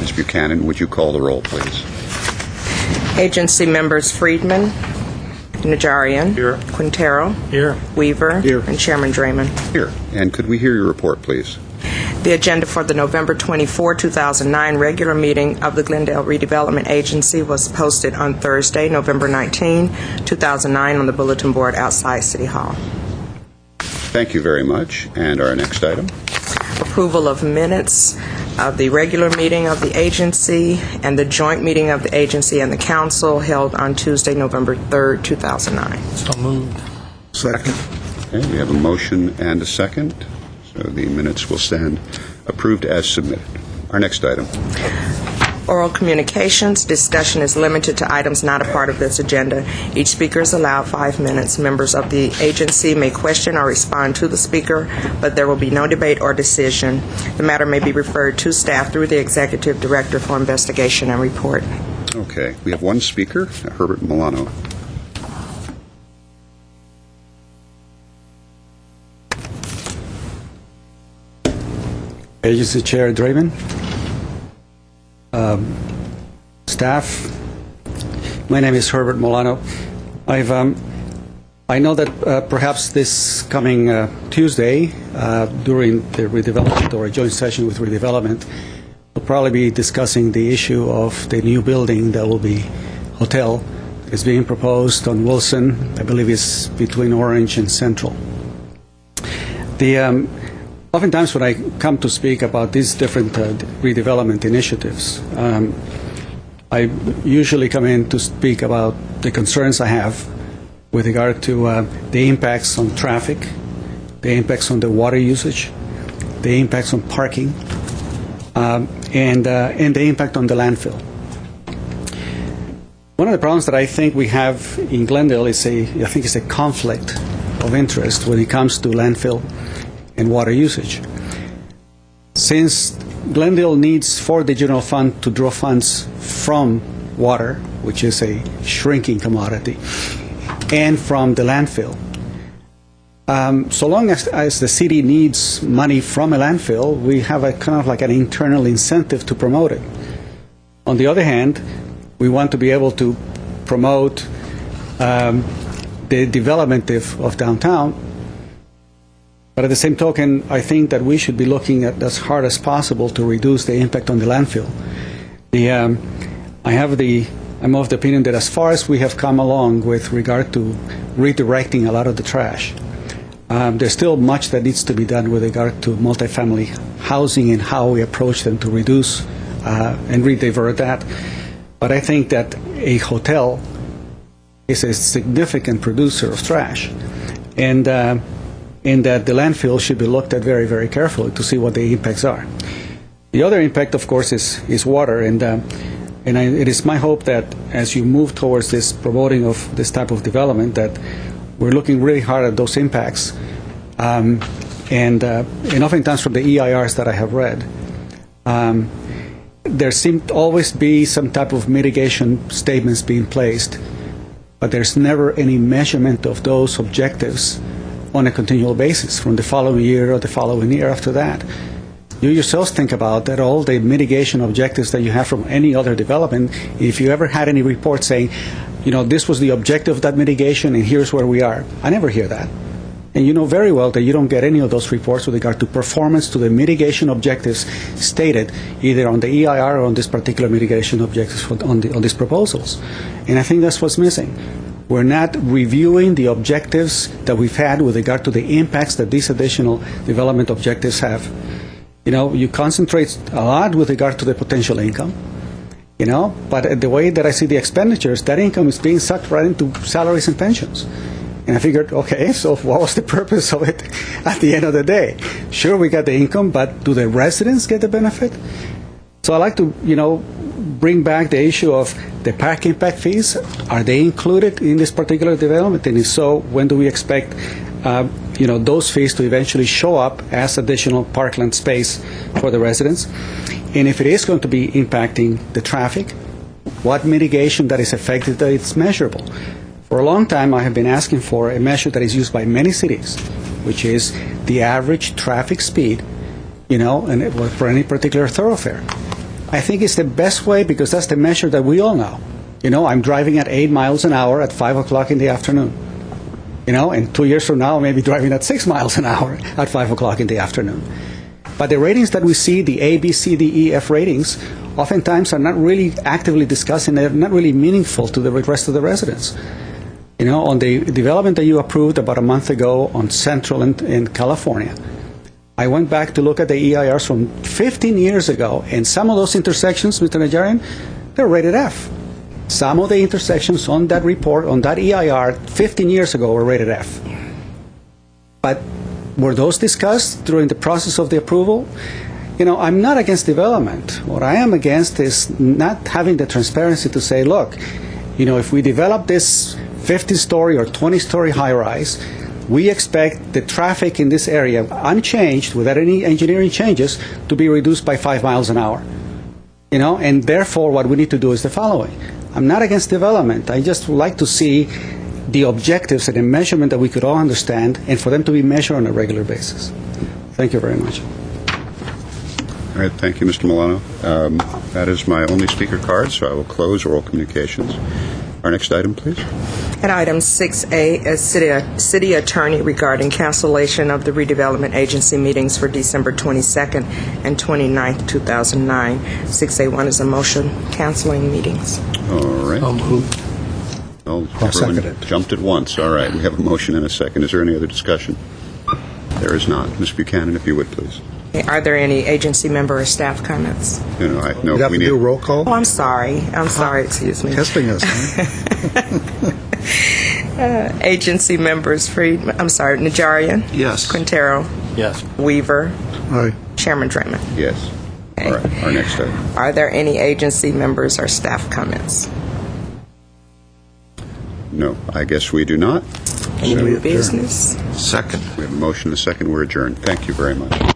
Ms. Buchanan, would you call the roll, please? Agency members Friedman, Najarian, Here. Quintero, Here. Weaver, Here. and Chairman Draymond. Here. And could we hear your report, please? The agenda for the November 24, 2009 regular meeting of the Glendale Redevelopment Agency was posted on Thursday, November 19, 2009 on the bulletin board outside City Hall. Thank you very much. And our next item? Approval of minutes of the regular meeting of the agency and the joint meeting of the agency and the council held on Tuesday, November 3, 2009. So moved. Second. Okay, we have a motion and a second, so the minutes will stand approved as submitted. Our next item. Oral communications. Discussion is limited to items not a part of this agenda. Each speaker is allowed 5 minutes. Members of the agency may question or respond to the speaker, but there will be no debate or decision. The matter may be referred to staff through the Executive Director for investigation and report. Okay, we have one speaker, Herbert Milano. Agency Chair Draymond, staff, my name is Herbert Milano. I know that perhaps this coming Tuesday, during the redevelopment or a joint session with redevelopment, we'll probably be discussing the issue of the new building that will be hotel. It's being proposed on Wilson. I believe it's between Orange and Central. Oftentimes when I come to speak about these different redevelopment initiatives, I usually come in to speak about the concerns I have with regard to the impacts on traffic, the impacts on the water usage, the impacts on parking, and the impact on the landfill. One of the problems that I think we have in Glendale is a conflict of interest when it comes to landfill and water usage. Since Glendale needs for the general fund to draw funds from water, which is a shrinking commodity, and from the landfill, so long as the city needs money from a landfill, we have a kind of like an internal incentive to promote it. On the other hand, we want to be able to promote the development of downtown. But at the same token, I think that we should be looking at as hard as possible to reduce the impact on the landfill. I'm of the opinion that as far as we have come along with regard to redirecting a lot of the trash, there's still much that needs to be done with regard to multifamily housing and how we approach them to reduce and redivert that. But I think that a hotel is a significant producer of trash, and that the landfill should be looked at very, very carefully to see what the impacts are. The other impact, of course, is water, and it is my hope that as you move towards this promoting of this type of development, that we're looking really hard at those impacts, and oftentimes from the EIRs that I have read, there seem to always be some type of mitigation statements being placed, but there's never any measurement of those objectives on a continual basis from the following year or the following year after that. You yourselves think about that, all the mitigation objectives that you have from any other development. If you ever had any report saying, this was the objective of that mitigation and here's where we are, I never hear that. And you know very well that you don't get any of those reports with regard to performance to the mitigation objectives stated either on the EIR or on this particular mitigation objectives on these proposals. And I think that's what's missing. We're not reviewing the objectives that we've had with regard to the impacts that these additional development objectives have. You concentrate a lot with regard to the potential income, but the way that I see the expenditures, that income is being sucked right into salaries and pensions. And I figured, okay, so what was the purpose of it at the end of the day? Sure, we got the income, but do the residents get the benefit? So I like to, bring back the issue of the park impact fees. Are they included in this particular development? And if so, when do we expect those fees to eventually show up as additional parkland space for the residents? And if it is going to be impacting the traffic, what mitigation that is effective, that it's measurable? For a long time, I have been asking for a measure that is used by many cities, which is the average traffic speed, and for any particular thoroughfare. I think it's the best way because that's the measure that we all know. I'm driving at 8 miles an hour at 5 o'clock in the afternoon. And 2 years from now, maybe driving at 6 miles an hour at 5 o'clock in the afternoon. But the ratings that we see, the A, B, C, D, E, F ratings, oftentimes are not really actively discussed and they're not really meaningful to the rest of the residents. On the development that you approved about a month ago on Central in California, I went back to look at the EIRs from 15 years ago, and some of those intersections, Mr. Najarian, they're rated F. Some of the intersections on that report, on that EIR, 15 years ago were rated F. But were those discussed during the process of the approval? I'm not against development. What I am against is not having the transparency to say, look, if we develop this 50-story or 20-story high-rise, we expect the traffic in this area, unchanged, without any engineering changes, to be reduced by 5 miles an hour. And therefore, what we need to do is the following. I'm not against development. I just would like to see the objectives and the measurement that we could all understand, and for them to be measured on a regular basis. Thank you very much. All right, thank you, Mr. Milano. That is my only speaker card, so I will close oral communications. Our next item, please. At item 6A is city attorney regarding cancellation of the redevelopment agency meetings for December 22nd and 29th, 2009. 6A1 is a motion canceling meetings. All right. Well, second everyone it. jumped at once. All right, we have a motion and a second. Is there any other discussion? There is not. Ms. Buchanan, if you would, please. Are there any agency member or staff comments? No, We have to do a roll call? Oh, I'm sorry. Excuse me. Testing us, huh? Agency members, Najarian? Yes. Quintero? Yes. Weaver? Aye. Chairman Draymond? Yes. Okay. All right, our next item. Are there any agency members or staff comments? No, I guess we do not. Any new business? Second. We have a motion and a second. We're adjourned. Thank you very much.